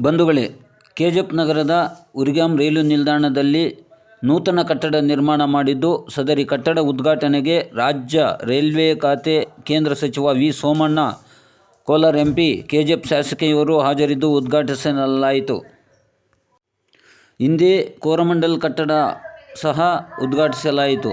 ಬಂಧುಗಳೇ, ಕೆಜಿಎಫ್ ನಗರದ ಉರಿಗಾಮ್ ರೈಲು ನಿಲ್ದಾಣದಲ್ಲಿ ನೂತನ ಕಟ್ಟಡ ನಿರ್ಮಾಣ ಮಾಡಿದ್ದು, ಸದರಿ ಕಟ್ಟಡ ಉದ್ಘಾಟನೆಗೆ ರಾಜ್ಯ ರೈಲ್ವೆ ಖಾತೆ ಕೇಂದ್ರ ಸಚಿವ V. Somanna, Kolar MP, KGF ಶಾಸಕಿಯವರು ಹಾಜರಿದ್ದು ಉದ್ಘಾಟಿಸಲಾಯಿತು. ಹಿಂದೆ ಕೋರಮಂಡಲ್ ಕಟ್ಟಡ ಸಹ ಉದ್ಘಾಟಿಸಲಾಯಿತು.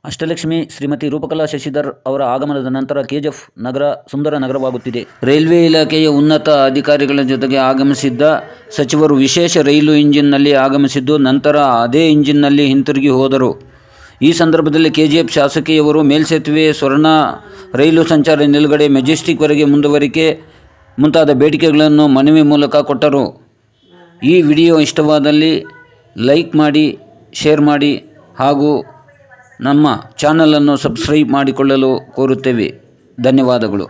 ಅಷ್ಟಲಕ್ಷ್ಮಿ ಶ್ರೀಮತಿ ರೂಪಕಲಾ ಶಶಿಧರ್ ಅವರ ಆಗಮನದ ನಂತರ ಕೆಜಿಎಫ್ ನಗರ ಸುಂದರ ನಗರವಾಗುತ್ತಿದೆ. ರೈಲ್ವೆ ಇಲಾಖೆಯ ಉನ್ನತ ಅಧಿಕಾರಿಗಳ ಜೊತೆಗೆ ಆಗಮಿಸಿದ್ದ ಸಚಿವರು ವಿಶೇಷ ರೈಲು ಇಂಜಿನ್ನಲ್ಲಿ ಆಗಮಿಸಿದ್ದು, ನಂತರ ಅದೇ ಇಂಜಿನ್ನಲ್ಲಿ ಹಿಂತಿರುಗಿ ಹೋದರು. ಈ ಸಂದರ್ಭದಲ್ಲಿ ಕೆಜಿಎಫ್ ಶಾಸಕಿಯವರು ಮೇಲ್ಸೇತುವೆ, ಸ್ವರ್ಣ ರೈಲು ಸಂಚಾರ ನಿಲುಗಡೆ, ಮೆಜೆಸ್ಟಿಕ್ವರೆಗೆ ಮುಂದುವರಿಕೆ ಮುಂತಾದ ಬೇಡಿಕೆಗಳನ್ನು ಮನವಿ ಮೂಲಕ ಕೊಟ್ಟರು. ಈ ವಿಡಿಯೋ ಇಷ್ಟವಾದಲ್ಲಿ ಲೈಕ್ ಮಾಡಿ, ಶೇರ್ ಮಾಡಿ ಹಾಗೂ ನಮ್ಮ ಚಾನಲನ್ನು ಸಬ್ಸ್ಕ್ರೈಬ್ ಮಾಡಿಕೊಳ್ಳಲು ಕೋರುತ್ತೇವೆ. ಧನ್ಯವಾದಗಳು.